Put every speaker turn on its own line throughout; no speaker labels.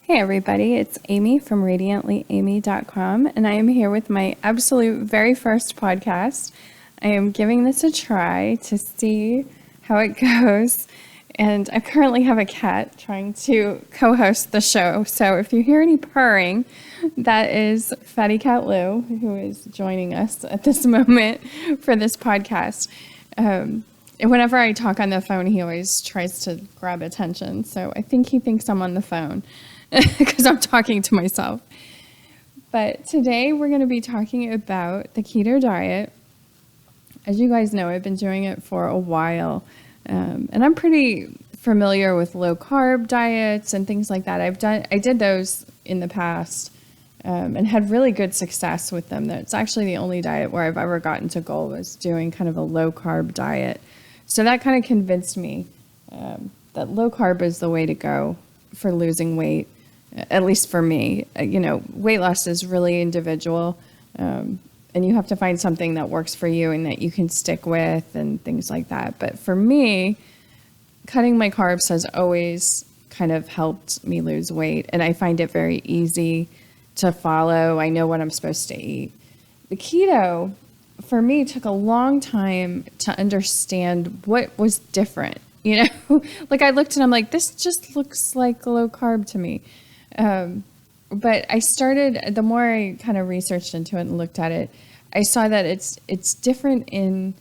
Hey everybody, it's Amy from radiantlyamy.com, and I am here with my absolute very first podcast. I am giving this a try to see how it goes, and I currently have a cat trying to co-host the show, so if you hear any purring, that is Fatty Cat Lou, who is joining us at this moment for this podcast. And whenever I talk on the phone, he always tries to grab attention, so I think he thinks I'm on the phone because I'm talking to myself. But today we're going to be talking about the keto diet. As you guys know, I've been doing it for a while, and I'm pretty familiar with low carb diets and things like that. I did those in the past and had really good success with them. That's actually the only diet where I've ever gotten to goal, was doing kind of a low carb diet. So that kind of convinced me that low carb is the way to go for losing weight. At least for me. Weight loss is really individual, and you have to find something that works for you and that you can stick with and things like that. But for me, cutting my carbs has always kind of helped me lose weight, and I find it very easy to follow. I know what I'm supposed to eat. The keto, for me, took a long time to understand what was different. Like I looked and I'm like, this just looks like low carb to me. But I started, the more I kind of researched into it and looked at it, I saw that it's different in,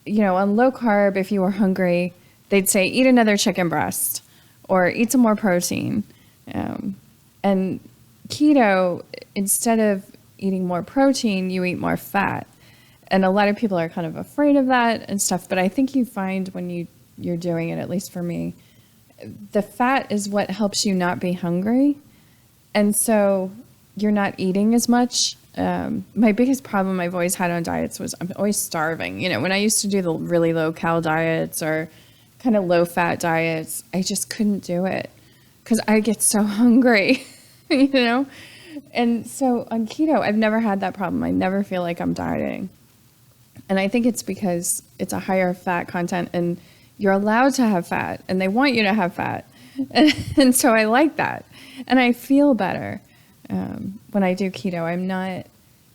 on low carb, if you were hungry, they'd say, eat another chicken breast or eat some more protein. And keto, instead of eating more protein, you eat more fat. And a lot of people are kind of afraid of that and stuff. But I think you find when you're doing it, at least for me, the fat is what helps you not be hungry. And so you're not eating as much. My biggest problem I've always had on diets was I'm always starving. When I used to do the really low cal diets or kind of low fat diets, I just couldn't do it because I get so hungry, And so on keto, I've never had that problem. I never feel like I'm dieting. And I think it's because it's a higher fat content and you're allowed to have fat and they want you to have fat. And so I like that. And I feel better when I do keto. I'm not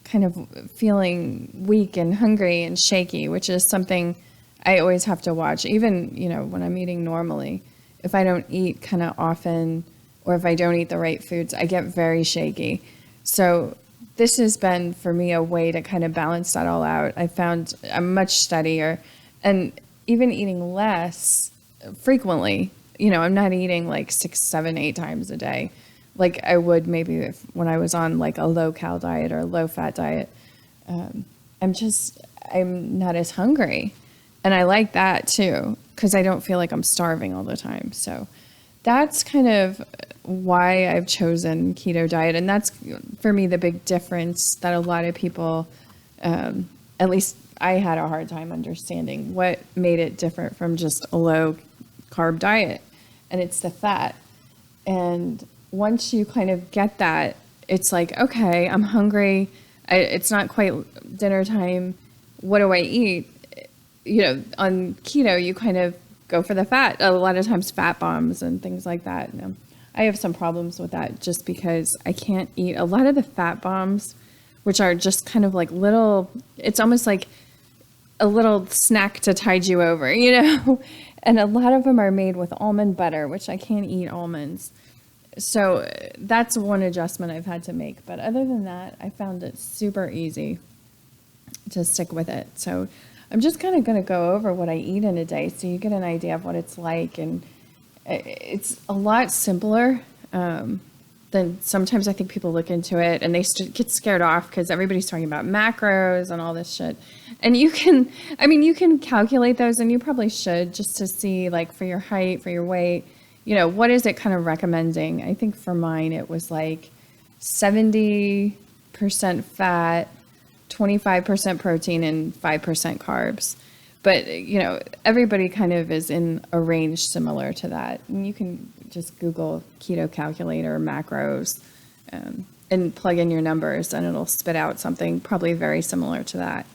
kind of feeling weak and hungry and shaky, which is something I always have to watch. Even, when I'm eating normally, if I don't eat kind of often or if I don't eat the right foods, I get very shaky. So this has been for me a way to kind of balance that all out. I found I'm much steadier and even eating less frequently. I'm not eating like 6, 7, 8 times a day like I would maybe when I was on like a low cal diet or a low fat diet. I'm not as hungry. And I like that too, because I don't feel like I'm starving all the time. So that's kind of why I've chosen keto diet. And that's for me the big difference that a lot of people, at least I had a hard time understanding what made it different from just a low carb diet. And it's the fat. And once you kind of get that, it's like, okay, I'm hungry. It's not quite dinner time. What do I eat? On keto, you kind of go for the fat. A lot of times fat bombs and things like that. I have some problems with that just because I can't eat a lot of the fat bombs, which are just kind of like little, it's almost like a little snack to tide you over, and a lot of them are made with almond butter, which I can't eat almonds. So that's one adjustment I've had to make. But other than that, I found it super easy to stick with it. So I'm just kind of going to go over what I eat in a day so you get an idea of what it's like. And it's a lot simpler than sometimes I think people look into it and they get scared off because everybody's talking about macros and all this shit. And you can calculate those, and you probably should, just to see, like, for your height, for your weight, what is it kind of recommending? I think for mine, it was like 70% fat, 25% protein, and 5% carbs. But, everybody kind of is in a range similar to that. And you can just Google keto calculator macros and plug in your numbers, and it'll spit out something probably very similar to that.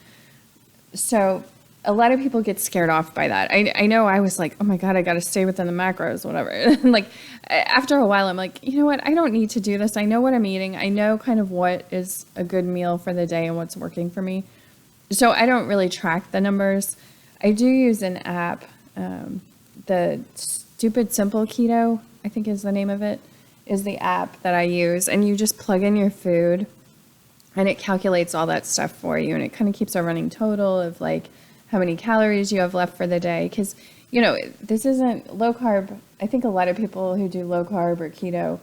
So a lot of people get scared off by that. I know I was like, oh my God, I got to stay within the macros, whatever. And like after a while, I'm like, you know what? I don't need to do this. I know what I'm eating. I know kind of what is a good meal for the day and what's working for me. So I don't really track the numbers. I do use an app, the Stupid Simple Keto, I think is the name of it, is the app that I use. And you just plug in your food and it calculates all that stuff for you. And it kind of keeps a running total of like how many calories you have left for the day. Because, you know, this isn't low carb. I think a lot of people who do low carb or keto,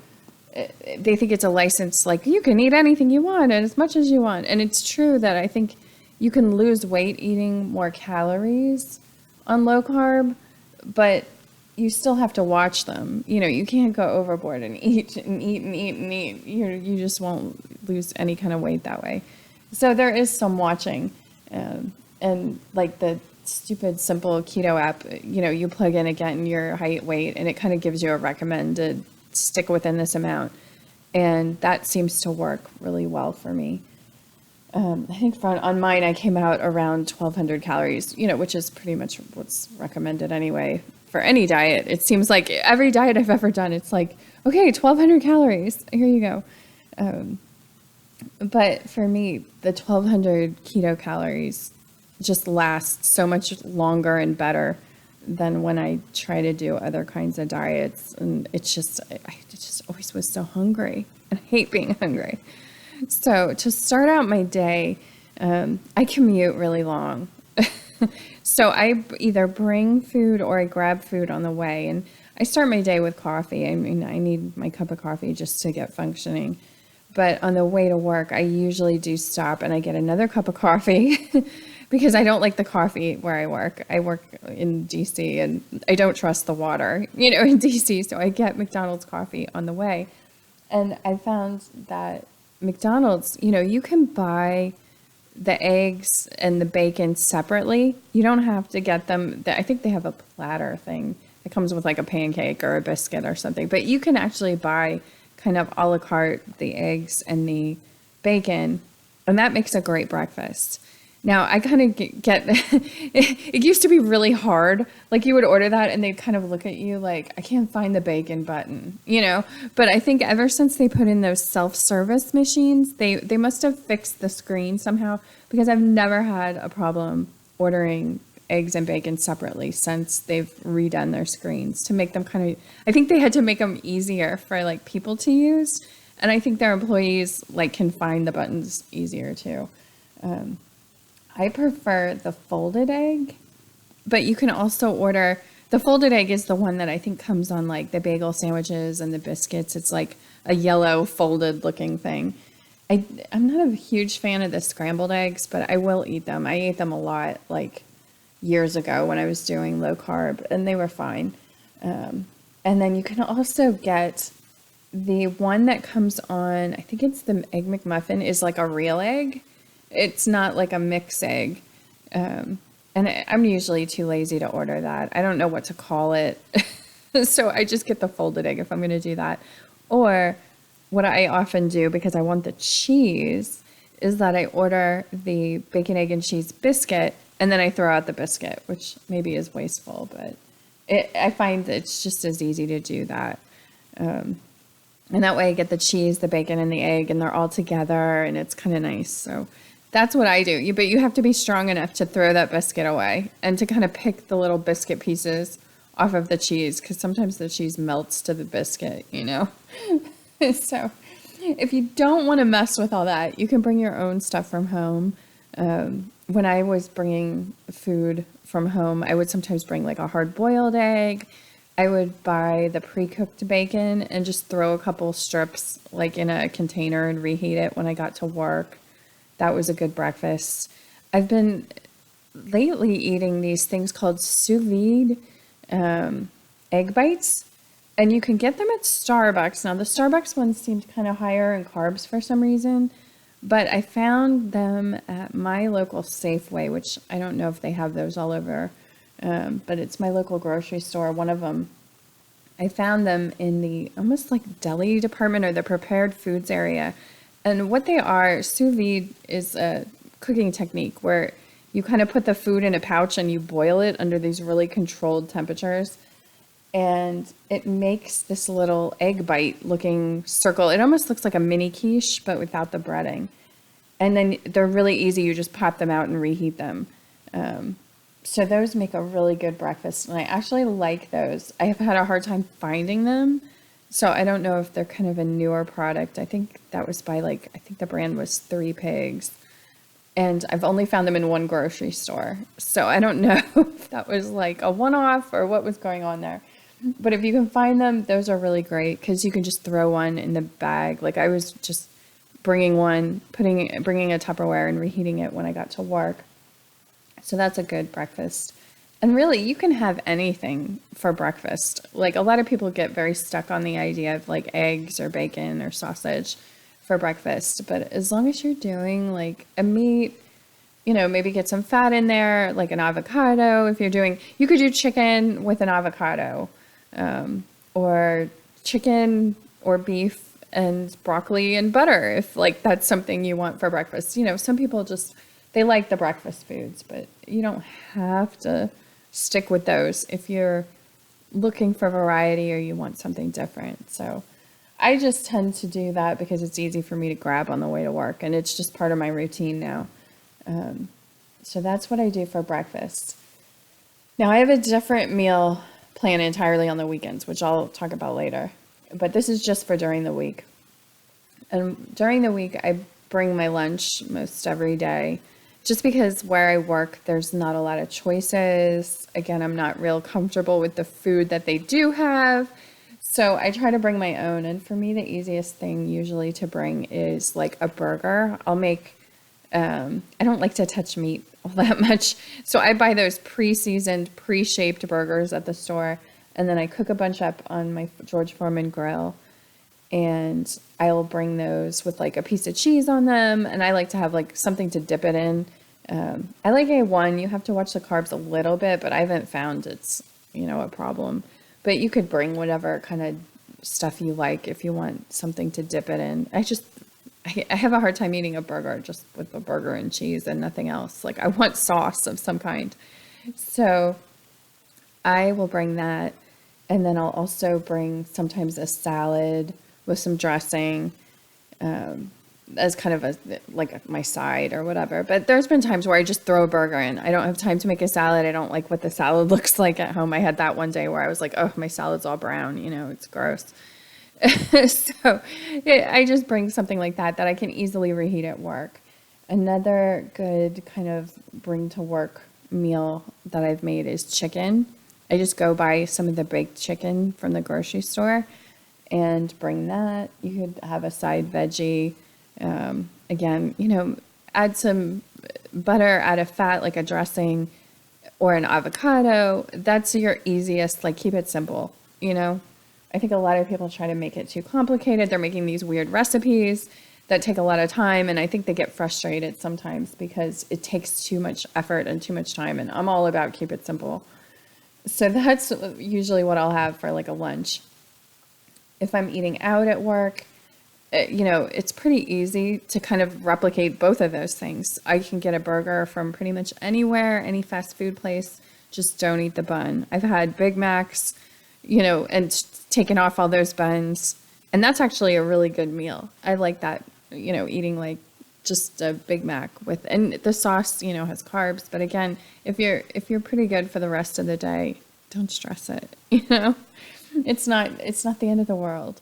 they think it's a license, like you can eat anything you want and as much as you want. And it's true that I think you can lose weight eating more calories on low carb, but you still have to watch them. You know, you can't go overboard and eat and eat and eat and eat. You just won't lose any kind of weight that way. So there is some watching. And like the Stupid Simple Keto app, you know, you plug in again your height, weight, and it kind of gives you a recommended stick within this amount. And that seems to work really well for me. I think on mine, I came out around 1,200 calories, you know, which is pretty much what's recommended anyway for any diet. It seems like every diet I've ever done, it's like, okay, 1,200 calories, here you go. But for me, the 1,200 keto calories just lasts so much longer and better than when I try to do other kinds of diets. And I just always was so hungry. And I hate being hungry. So to start out my day, I commute really long. So I either bring food or I grab food on the way. And I start my day with coffee. I mean, I need my cup of coffee just to get functioning. But on the way to work, I usually do stop and I get another cup of coffee because I don't like the coffee where I work. I work in DC and I don't trust the water, you know, in DC. So I get McDonald's coffee on the way. And I found that McDonald's, you know, you can buy the eggs and the bacon separately. You don't have to get them. I think they have a platter thing that comes with like a pancake or a biscuit or something. But you can actually buy kind of a la carte the eggs and the bacon, and that makes a great breakfast. Now, I kind of get it used to be really hard. Like you would order that and they'd kind of look at you like, I can't find the bacon button, you know? But I think ever since they put in those self-service machines, they must have fixed the screen somehow, because I've never had a problem ordering eggs and bacon separately since they've redone their screens to make them kind of, I think they had to make them easier for like people to use. And I think their employees like can find the buttons easier too. I prefer the folded egg, but you can also order, the folded egg is the one that I think comes on like the bagel sandwiches and the biscuits. It's like a yellow folded looking thing. I'm not a huge fan of the scrambled eggs, but I will eat them. I ate them a lot like years ago when I was doing low carb, and they were fine. And then you can also get the one that comes on, I think it's the Egg McMuffin, is like a real egg. It's not like a mix egg. And I'm usually too lazy to order that. I don't know what to call it. So I just get the folded egg if I'm going to do that. Or what I often do, because I want the cheese, is that I order the bacon, egg, and cheese biscuit, and then I throw out the biscuit, which maybe is wasteful, but I find it's just as easy to do that. And that way I get the cheese, the bacon, and the egg, and they're all together, and it's kind of nice. So that's what I do. But you have to be strong enough to throw that biscuit away and to kind of pick the little biscuit pieces off of the cheese, because sometimes the cheese melts to the biscuit, you know. So if you don't want to mess with all that, you can bring your own stuff from home. When I was bringing food from home, I would sometimes bring like a hard-boiled egg. I would buy the pre-cooked bacon and just throw a couple strips like in a container and reheat it when I got to work. That was a good breakfast. I've been lately eating these things called sous vide egg bites, and you can get them at Starbucks. Now, the Starbucks ones seemed kind of higher in carbs for some reason, but I found them at my local Safeway, which I don't know if they have those all over, but it's my local grocery store, one of them. I found them in the almost like deli department or the prepared foods area. And what they are, sous vide is a cooking technique where You kind of put the food in a pouch and you boil it under these really controlled temperatures. And it makes this little egg bite looking circle. It almost looks like a mini quiche, but without the breading. And then they're really easy. You just pop them out and reheat them. So those make a really good breakfast. And I actually like those. I have had a hard time finding them. So I don't know if they're kind of a newer product. I think that was by I think the brand was Three Pigs. And I've only found them in one grocery store. So I don't know if that was like a one-off or what was going on there. But if you can find them, those are really great because you can just throw one in the bag. Like I was just bringing one, bringing a Tupperware and reheating it when I got to work. So that's a good breakfast. And really, you can have anything for breakfast. Like a lot of people get very stuck on the idea of like eggs or bacon or sausage for breakfast. But as long as you're doing like a meat, maybe get some fat in there, like an avocado. You could do chicken with an avocado, or chicken or beef and broccoli and butter, if like that's something you want for breakfast. Some people they like the breakfast foods, but you don't have to stick with those if you're looking for variety or you want something different. So I just tend to do that because it's easy for me to grab on the way to work, and it's just part of my routine now. So that's what I do for breakfast. Now I have a different meal plan entirely on the weekends, which I'll talk about later. But this is just for during the week. And during the week, I bring my lunch most every day, just because where I work, there's not a lot of choices. Again, I'm not real comfortable with the food that they do have. So I try to bring my own. And for me, the easiest thing usually to bring is like a burger. I don't like to touch meat all that much. So I buy those pre-seasoned, pre-shaped burgers at the store. And then I cook a bunch up on my George Foreman grill. And I'll bring those with like a piece of cheese on them. And I like to have like something to dip it in. I like A1. You have to watch the carbs a little bit, but I haven't found it's, a problem. But you could bring whatever kind of stuff you like if you want something to dip it in. I have a hard time eating a burger just with a burger and cheese and nothing else. Like I want sauce of some kind. So I will bring that. And then I'll also bring sometimes a salad with some dressing, as kind of like my side or whatever. But there's been times where I just throw a burger in. I don't have time to make a salad. I don't like what the salad looks like at home. I had that one day where I was like, oh, my salad's all brown, it's gross. So I just bring something like that I can easily reheat at work. Another good kind of bring to work meal that I've made is chicken. I just go buy some of the baked chicken from the grocery store and bring that. You could have a side veggie. Again, add some butter, add a fat like a dressing or an avocado. That's your easiest, like keep it simple, I think a lot of people try to make it too complicated. They're making these weird recipes that take a lot of time, and I think they get frustrated sometimes because it takes too much effort and too much time, and I'm all about keep it simple. So that's usually what I'll have for like a lunch. If I'm eating out at work, it's pretty easy to kind of replicate both of those things. I can get a burger from pretty much anywhere, any fast food place, just don't eat the bun. I've had Big Macs, and taken off all those buns. And that's actually a really good meal. I like that, eating like just a Big Mac and the sauce, has carbs. But again, if you're pretty good for the rest of the day, don't stress it, It's not the end of the world.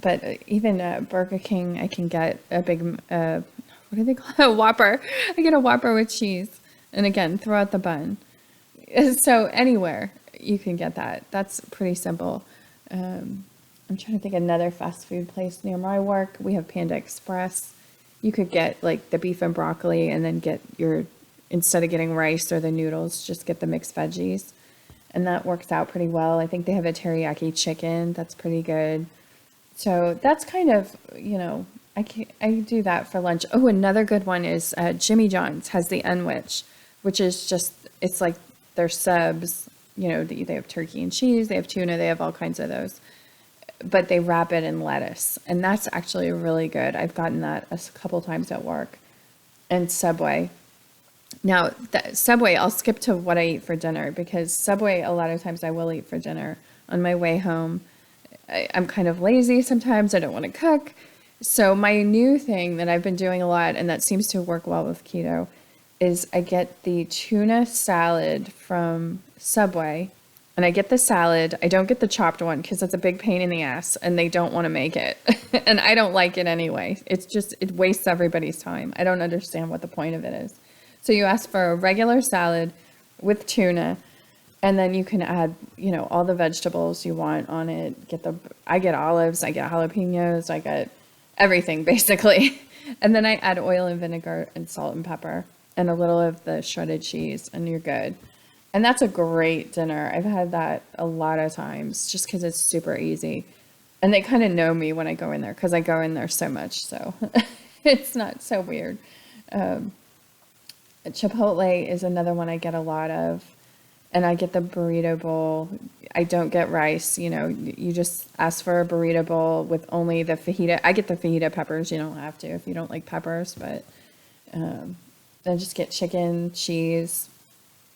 But even Burger King, I can get a big, what do they call it? A Whopper. I get a Whopper with cheese. And again, throw out the bun. So anywhere you can get that. That's pretty simple. I'm trying to think of another fast food place near my work. We have Panda Express. You could get like the beef and broccoli and then instead of getting rice or the noodles, just get the mixed veggies. And that works out pretty well. I think they have a teriyaki chicken. That's pretty good. So that's kind of, I do that for lunch. Oh, another good one is Jimmy John's has the Unwich, which is it's like their subs, they have turkey and cheese, they have tuna, they have all kinds of those. But they wrap it in lettuce. And that's actually really good. I've gotten that a couple times at work. and Subway. Now, Subway, I'll skip to what I eat for dinner because Subway, a lot of times I will eat for dinner on my way home. I'm kind of lazy sometimes. I don't want to cook. So my new thing that I've been doing a lot, and that seems to work well with keto, is I get the tuna salad from Subway. And I get the salad. I don't get the chopped one because it's a big pain in the ass and they don't want to make it. And I don't like it anyway. It's just, it wastes everybody's time. I don't understand what the point of it is. So you ask for a regular salad with tuna, and then you can add, all the vegetables you want on it. I get olives, I get jalapenos, I get everything basically. And then I add oil and vinegar and salt and pepper and a little of the shredded cheese, and you're good. And that's a great dinner. I've had that a lot of times just because it's super easy. And they kind of know me when I go in there because I go in there so much. So it's not so weird. Chipotle is another one I get a lot of. And I get the burrito bowl. I don't get rice. You just ask for a burrito bowl with only the fajita. I get the fajita peppers. You don't have to if you don't like peppers. But then just get chicken, cheese,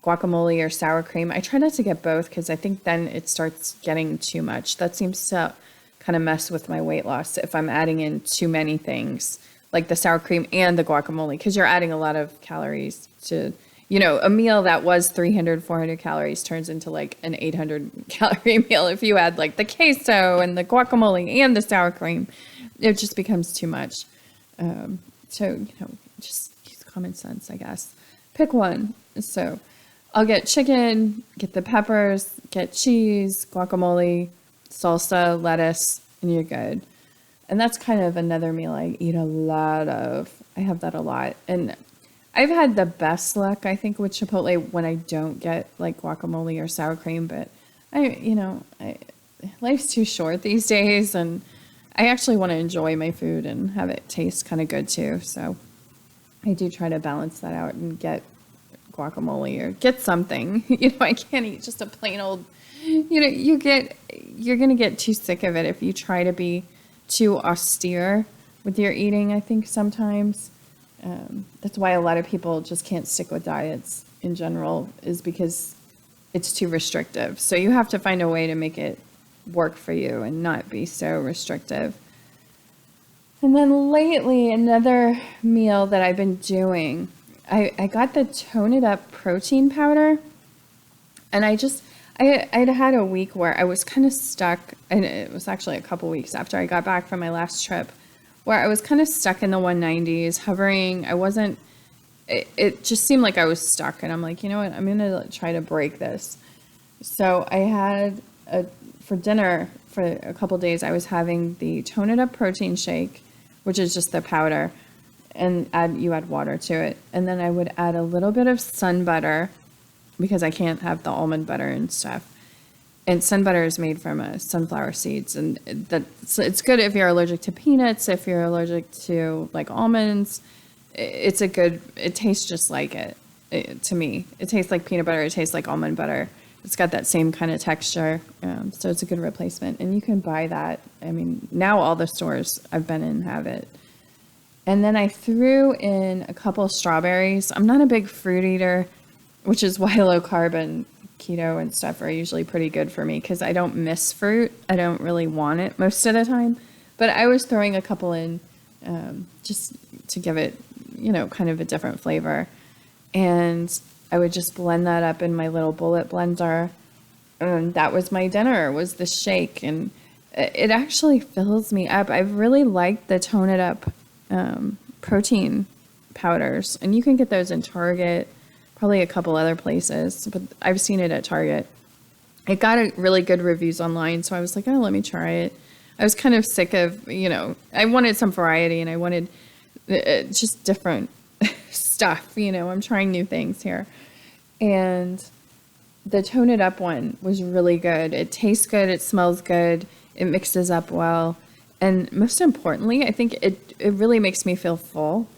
guacamole or sour cream. I try not to get both because I think then it starts getting too much. That seems to kind of mess with my weight loss if I'm adding in too many things like the sour cream and the guacamole, because you're adding a lot of calories to, a meal that was 300, 400 calories turns into like an 800 calorie meal. If you add like the queso and the guacamole and the sour cream, it just becomes too much. So, just use common sense, I guess. Pick one. So I'll get chicken, get the peppers, get cheese, guacamole, salsa, lettuce, and you're good. And that's kind of another meal I eat a lot of. I have that a lot. And I've had the best luck, I think, with Chipotle when I don't get like guacamole or sour cream. But life's too short these days, and I actually want to enjoy my food and have it taste kind of good too. So I do try to balance that out and get guacamole or get something. I can't eat just a plain old, you're going to get too sick of it if you try to be too austere with your eating, I think sometimes. That's why a lot of people just can't stick with diets in general, is because it's too restrictive. So you have to find a way to make it work for you and not be so restrictive. And then lately, another meal that I've been doing, I got the Tone It Up protein powder, and I'd had a week where I was kind of stuck, and it was actually a couple weeks after I got back from my last trip, where I was kind of stuck in the 190s, hovering. It just seemed like I was stuck, and I'm like, you know what, I'm going to try to break this. So I had, for dinner, for a couple days, I was having the Tone It Up protein shake, which is just the powder, and you add water to it. And then I would add a little bit of sun butter, because I can't have the almond butter and stuff. And sun butter is made from sunflower seeds, and it's good if you're allergic to peanuts, if you're allergic to like almonds. It tastes just like it to me. It tastes like peanut butter. It tastes like almond butter. It's got that same kind of texture. So it's a good replacement, and you can buy that. I mean, now all the stores I've been in have it. And then I threw in a couple of strawberries. I'm not a big fruit eater, which is why low carb and keto and stuff are usually pretty good for me, because I don't miss fruit. I don't really want it most of the time. But I was throwing a couple in just to give it, kind of a different flavor. And I would just blend that up in my little bullet blender. And that was my dinner, was the shake. And it actually fills me up. I've really liked the Tone It Up protein powders. And you can get those in Target, probably a couple other places, but I've seen it at Target. It got a really good reviews online, so I was like, oh, let me try it. I was kind of sick of, I wanted some variety, and I wanted just different stuff, I'm trying new things here. And the Tone It Up one was really good. It tastes good, it smells good, it mixes up well, and most importantly, I think it really makes me feel full.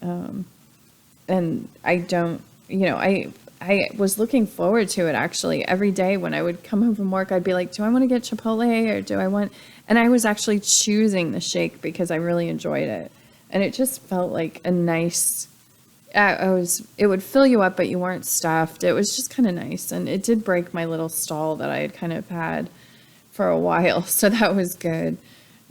And I don't, I was looking forward to it actually every day. When I would come home from work, I'd be like, do I want to get Chipotle or do I want, and I was actually choosing the shake because I really enjoyed it. And it just felt like a nice it would fill you up, but you weren't stuffed. It was just kind of nice. And it did break my little stall that I had kind of had for a while. So that was good.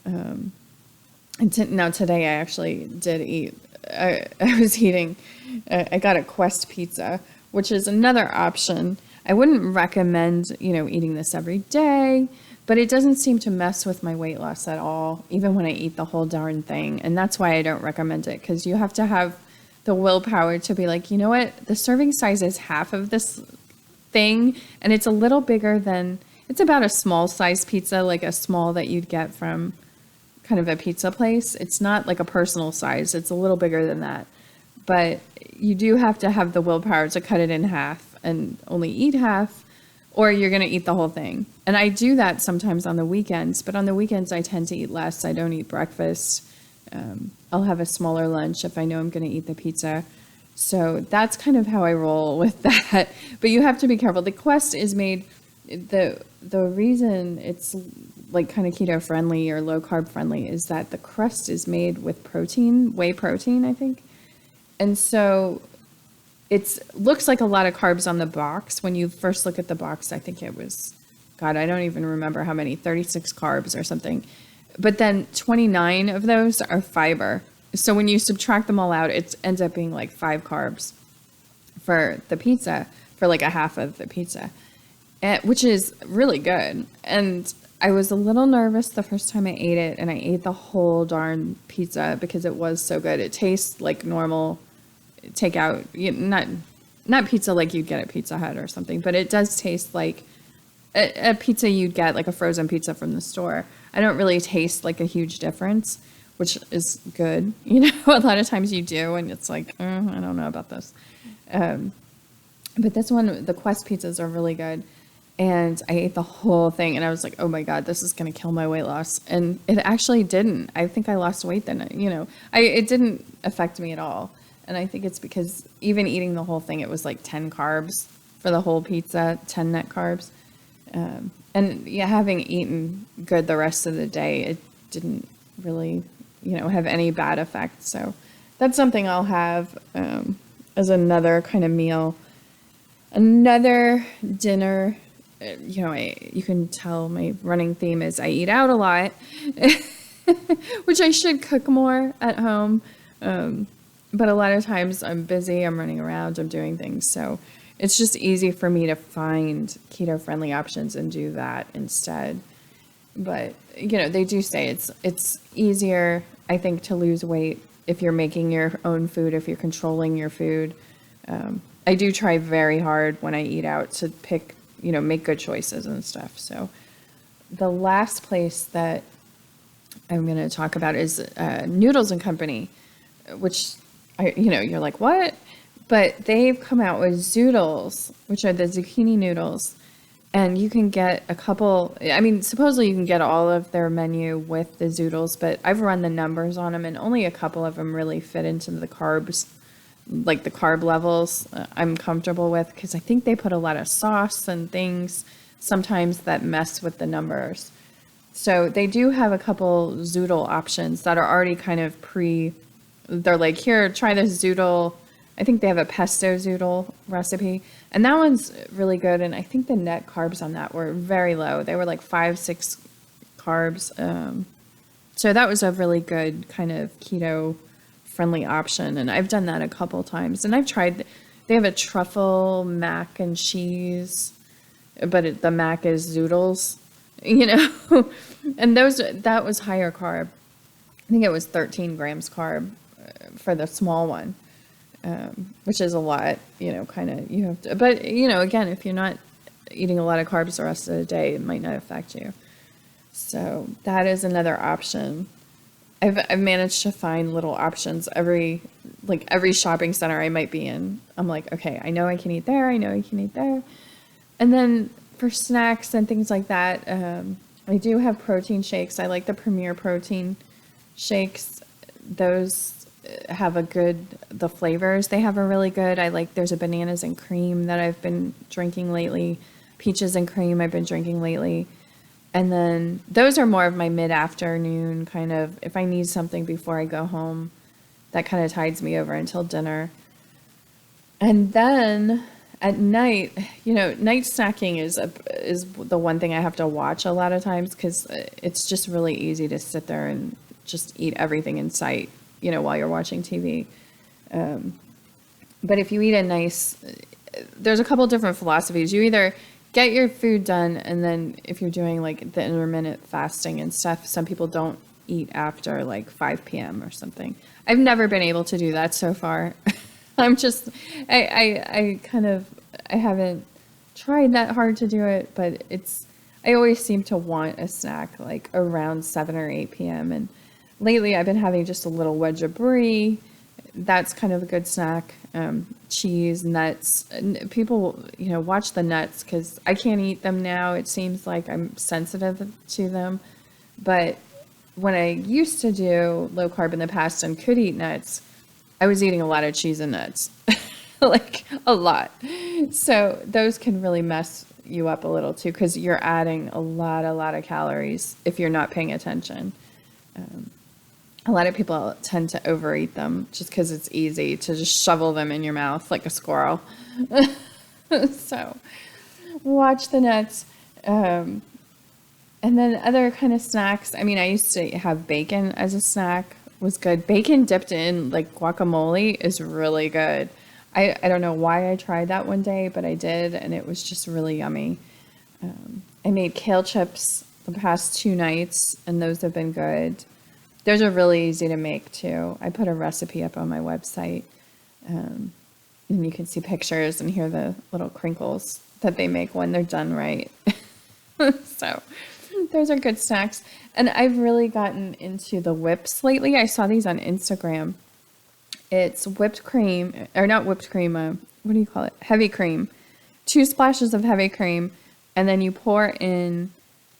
Now today I actually did eat, I was eating, I got a Quest pizza, which is another option. I wouldn't recommend, eating this every day, but it doesn't seem to mess with my weight loss at all, even when I eat the whole darn thing. And that's why I don't recommend it, because you have to have the willpower to be like, you know what, the serving size is half of this thing, and it's a little bigger than, it's about a small size pizza, like a small that you'd get from kind of a pizza place. It's not like a personal size. It's a little bigger than that. But you do have to have the willpower to cut it in half and only eat half, or you're going to eat the whole thing. And I do that sometimes on the weekends, but on the weekends I tend to eat less. I don't eat breakfast. I'll have a smaller lunch if I know I'm going to eat the pizza. So that's kind of how I roll with that. But you have to be careful. The Quest is made, the reason it's like kind of keto friendly or low carb friendly is that the crust is made with protein, whey protein, I think. And so it looks like a lot of carbs on the box. When you first look at the box, I think it was, God, I don't even remember how many, 36 carbs or something. But then 29 of those are fiber. So when you subtract them all out, it ends up being like 5 carbs for the pizza, for like a half of the pizza, which is really good. And I was a little nervous the first time I ate it, and I ate the whole darn pizza because it was so good. It tastes like normal takeout, not pizza like you'd get at Pizza Hut or something, but it does taste like a pizza you'd get, like a frozen pizza from the store. I don't really taste like a huge difference, which is good. A lot of times you do, and it's like, I don't know about this. But this one, the Quest pizzas are really good. And I ate the whole thing, and I was like, oh my God, this is going to kill my weight loss. And it actually didn't. I think I lost weight then, it didn't affect me at all. And I think it's because even eating the whole thing, it was like 10 carbs for the whole pizza, 10 net carbs. And having eaten good the rest of the day, it didn't really, have any bad effect. So that's something I'll have as another kind of meal, another dinner. You can tell my running theme is I eat out a lot, which I should cook more at home. But a lot of times I'm busy, I'm running around, I'm doing things. So it's just easy for me to find keto-friendly options and do that instead. But, they do say it's easier, I think, to lose weight if you're making your own food, if you're controlling your food. I do try very hard when I eat out to pick, make good choices and stuff. So the last place that I'm going to talk about is Noodles and Company, which, you're like, what? But they've come out with zoodles, which are the zucchini noodles. And you can get a couple, supposedly you can get all of their menu with the zoodles, but I've run the numbers on them, and only a couple of them really fit into the carbs, like the carb levels I'm comfortable with, because I think they put a lot of sauce and things sometimes that mess with the numbers. So they do have a couple zoodle options that are already kind of they're like, here, try this zoodle. I think they have a pesto zoodle recipe, and that one's really good. And I think the net carbs on that were very low. They were like 5-6 carbs. So that was a really good kind of keto friendly option. And I've done that a couple times, and I've tried, they have a truffle mac and cheese, but the mac is zoodles, and that was higher carb. I think it was 13 grams carb for the small one. Which is a lot, kind of, you have to, but, again, if you're not eating a lot of carbs the rest of the day, it might not affect you. So that is another option. I've managed to find little options every shopping center I might be in. I'm like, okay, I know I can eat there. I know I can eat there. And then for snacks and things like that, I do have protein shakes. I like the Premier Protein shakes. Those have the flavors they have are really good. There's a bananas and cream that I've been drinking lately. Peaches and cream I've been drinking lately. And then those are more of my mid-afternoon kind of, if I need something before I go home, that kind of tides me over until dinner. And then at night, night snacking is the one thing I have to watch a lot of times because it's just really easy to sit there and just eat everything in sight, while you're watching TV. But if you eat there's a couple different philosophies. You either get your food done, and then if you're doing like the intermittent fasting and stuff, some people don't eat after like 5 p.m. or something. I've never been able to do that so far. I'm just, I haven't tried that hard to do it, but I always seem to want a snack like around 7 or 8 p.m. And lately I've been having just a little wedge of brie. That's kind of a good snack. Cheese, nuts. People, watch the nuts because I can't eat them now. It seems like I'm sensitive to them. But when I used to do low carb in the past and could eat nuts, I was eating a lot of cheese and nuts, like a lot. So those can really mess you up a little too because you're adding a lot of calories if you're not paying attention. A lot of people tend to overeat them just because it's easy to just shovel them in your mouth like a squirrel. So watch the nuts. And then other kind of snacks. I mean, I used to have bacon as a snack. Was good. Bacon dipped in like guacamole is really good. I don't know why I tried that one day, but I did, and it was just really yummy. I made kale chips the past 2 nights, and those have been good. Those are really easy to make too. I put a recipe up on my website, and you can see pictures and hear the little crinkles that they make when they're done right. So those are good snacks. And I've really gotten into the whips lately. I saw these on Instagram. It's whipped cream, or not whipped cream, what do you call it? Heavy cream. 2 splashes of heavy cream, and then you pour in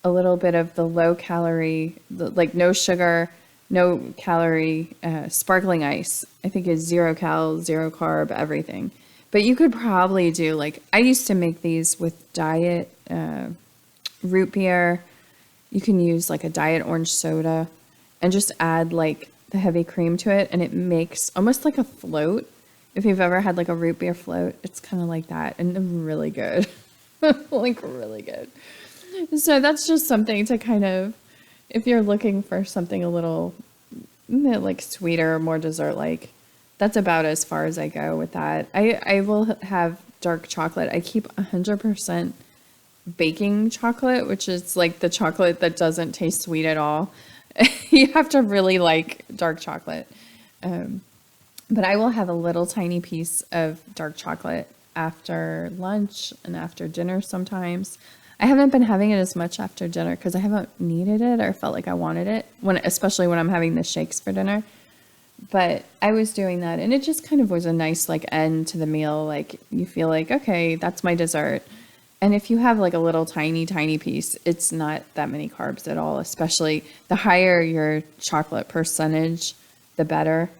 a little bit of the low calorie, like no sugar, no calorie, sparkling ice. I think it's 0 cal, 0 carb, everything. But you could probably do, like, I used to make these with diet root beer. You can use like a diet orange soda and just add like the heavy cream to it, and it makes almost like a float. If you've ever had like a root beer float, it's kind of like that, and really good. Like really good. So that's just something to kind of, if you're looking for something a little like sweeter, more dessert like, that's about as far as I go with that. I will have dark chocolate. I keep 100% baking chocolate, which is like the chocolate that doesn't taste sweet at all. You have to really like dark chocolate. But I will have a little tiny piece of dark chocolate after lunch and after dinner sometimes. I haven't been having it as much after dinner because I haven't needed it or felt like I wanted it, especially when I'm having the shakes for dinner. But I was doing that, and it just kind of was a nice like end to the meal. Like you feel like, okay, that's my dessert. And if you have like a little tiny piece, it's not that many carbs at all, especially the higher your chocolate percentage, the better.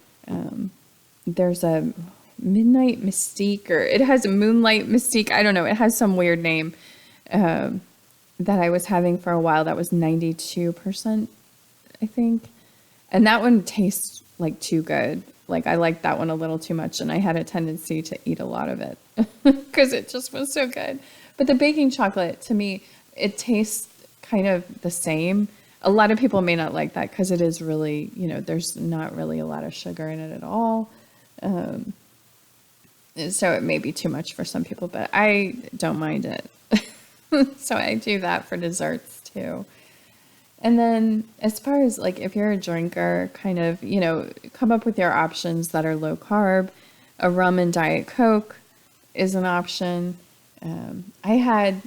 There's a Midnight Mystique, or it has a Moonlight Mystique. I don't know. It has some weird name that I was having for a while. That was 92%, I think. And that one tastes like too good. Like I liked that one a little too much, and I had a tendency to eat a lot of it because it just was so good. But the baking chocolate, to me, it tastes kind of the same. A lot of people may not like that because it is really, there's not really a lot of sugar in it at all. So it may be too much for some people, but I don't mind it. So I do that for desserts too. And then as far as like, if you're a drinker, kind of, come up with your options that are low carb. A rum and Diet Coke is an option. I had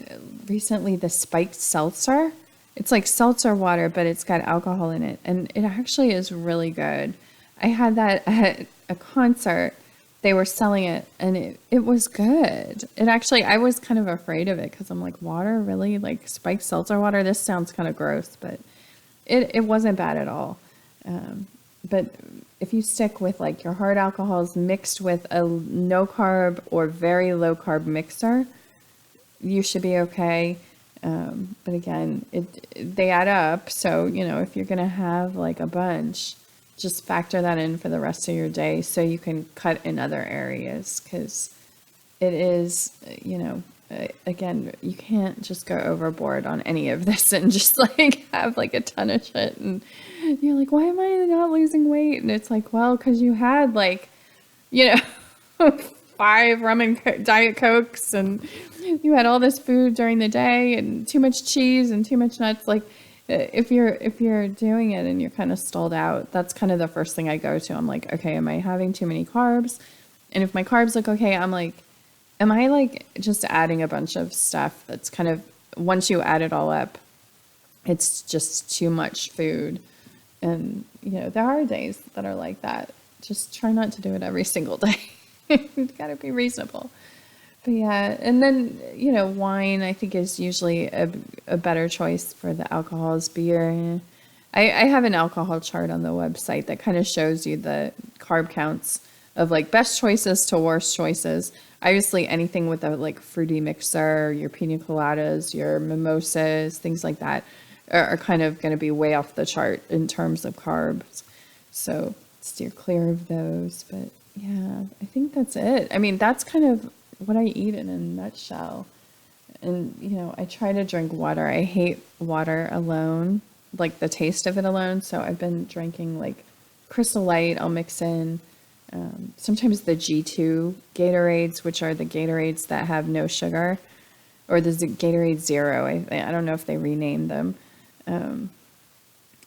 recently the spiked seltzer. It's like seltzer water, but it's got alcohol in it. And it actually is really good. I had that at a concert. They were selling it, and it was good. It actually, I was kind of afraid of it because I'm like, water, really? Like spiked seltzer water? This sounds kind of gross, but it wasn't bad at all. But if you stick with like your hard alcohols mixed with a no carb or very low carb mixer, you should be okay. But again, they add up. So, if you're going to have like a bunch, just factor that in for the rest of your day so you can cut in other areas, because it is, again, you can't just go overboard on any of this and just like have like a ton of shit. And you're like, why am I not losing weight? And it's like, well, because you had like, you know, 5 rum and Diet Cokes, and you had all this food during the day and too much cheese and too much nuts. Like if you're doing it and you're kind of stalled out, that's kind of the first thing I go to. I'm like, okay, am I having too many carbs? And if my carbs look okay, I'm like, am I like just adding a bunch of stuff that's kind of, once you add it all up, it's just too much food. And, there are days that are like that. Just try not to do it every single day. You've got to be reasonable. But yeah, and then, wine I think is usually a better choice for the alcohols. Beer. I have an alcohol chart on the website that kind of shows you the carb counts of like best choices to worst choices. Obviously anything with a like fruity mixer, your pina coladas, your mimosas, things like that are kind of going to be way off the chart in terms of carbs. So steer clear of those. But yeah, I think that's it. I mean, that's kind of what I eat in a nutshell. And, I try to drink water. I hate water alone, like the taste of it alone. So I've been drinking like Crystal Light. I'll mix in sometimes the G2 Gatorades, which are the Gatorades that have no sugar, or the Gatorade Zero. I don't know if they renamed them.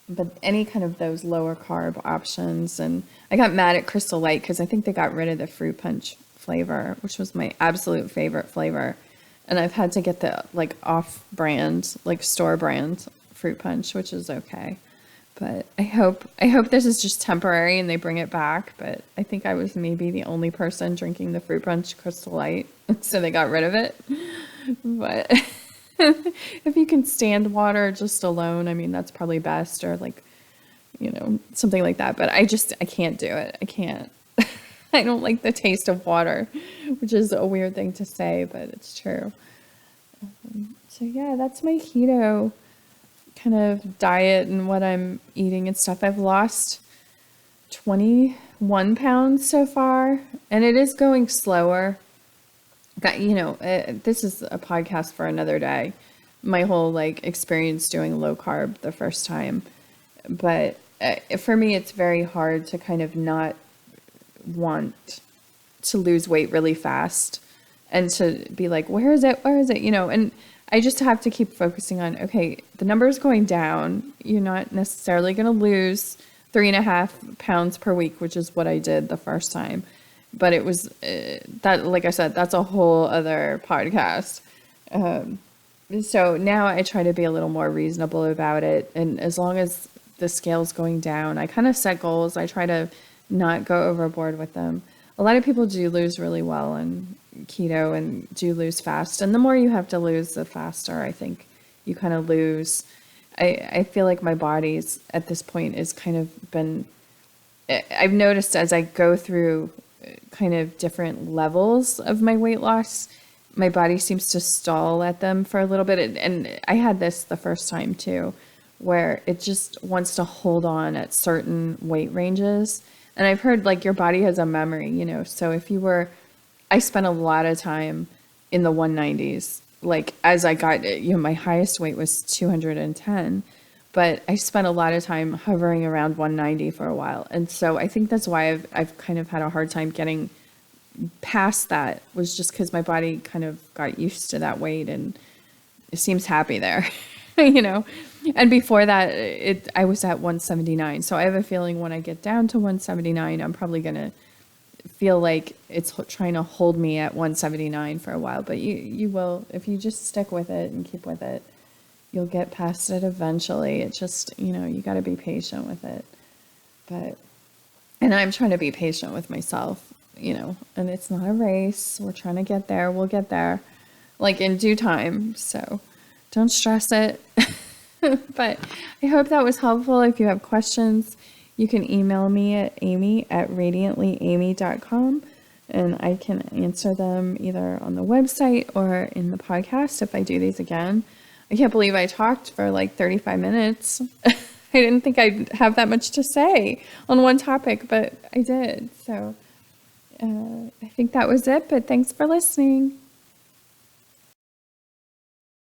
But any kind of those lower carb options. And I got mad at Crystal Light because I think they got rid of the fruit punch flavor, which was my absolute favorite flavor. And I've had to get the like off brand, like store brand fruit punch, which is okay. But I hope this is just temporary and they bring it back. But I think I was maybe the only person drinking the fruit punch Crystal Light, so they got rid of it. But if you can stand water just alone, I mean, that's probably best, or like, something like that. But I can't do it. I can't. I don't like the taste of water, which is a weird thing to say, but it's true. So yeah, that's my keto kind of diet and what I'm eating and stuff. I've lost 21 pounds so far, and it is going slower. This is a podcast for another day. My whole like experience doing low carb the first time. But for me, it's very hard to kind of not want to lose weight really fast and to be like, where is it? And I just have to keep focusing on, okay, the number is going down. You're not necessarily going to lose 3.5 pounds per week, which is what I did the first time. But it was that, like I said, that's a whole other podcast. So now I try to be a little more reasonable about it. And as long as the scale's going down, I kind of set goals. I try to not go overboard with them. A lot of people do lose really well on keto and do lose fast. And the more you have to lose, the faster I think you kind of lose. I feel like my body's at this point is kind of been, I've noticed as I go through kind of different levels of my weight loss, my body seems to stall at them for a little bit. And I had this the first time too, where it just wants to hold on at certain weight ranges. And I've heard like your body has a memory, so if I spent a lot of time in the 190s, like as I got, my highest weight was 210, but I spent a lot of time hovering around 190 for a while. And so I think that's why I've kind of had a hard time getting past that, was just because my body kind of got used to that weight and it seems happy there, And before that, I was at 179. So I have a feeling when I get down to 179, I'm probably going to feel like it's trying to hold me at 179 for a while. But you will, if you just stick with it and keep with it, you'll get past it eventually. It just, you got to be patient with it. And I'm trying to be patient with myself, and it's not a race. We're trying to get there. We'll get there like in due time. So don't stress it. But I hope that was helpful. If you have questions, you can email me at amy@radiantlyamy.com, and I can answer them either on the website or in the podcast if I do these again. I can't believe I talked for like 35 minutes. I didn't think I'd have that much to say on one topic, but I did. So I think that was it, but thanks for listening.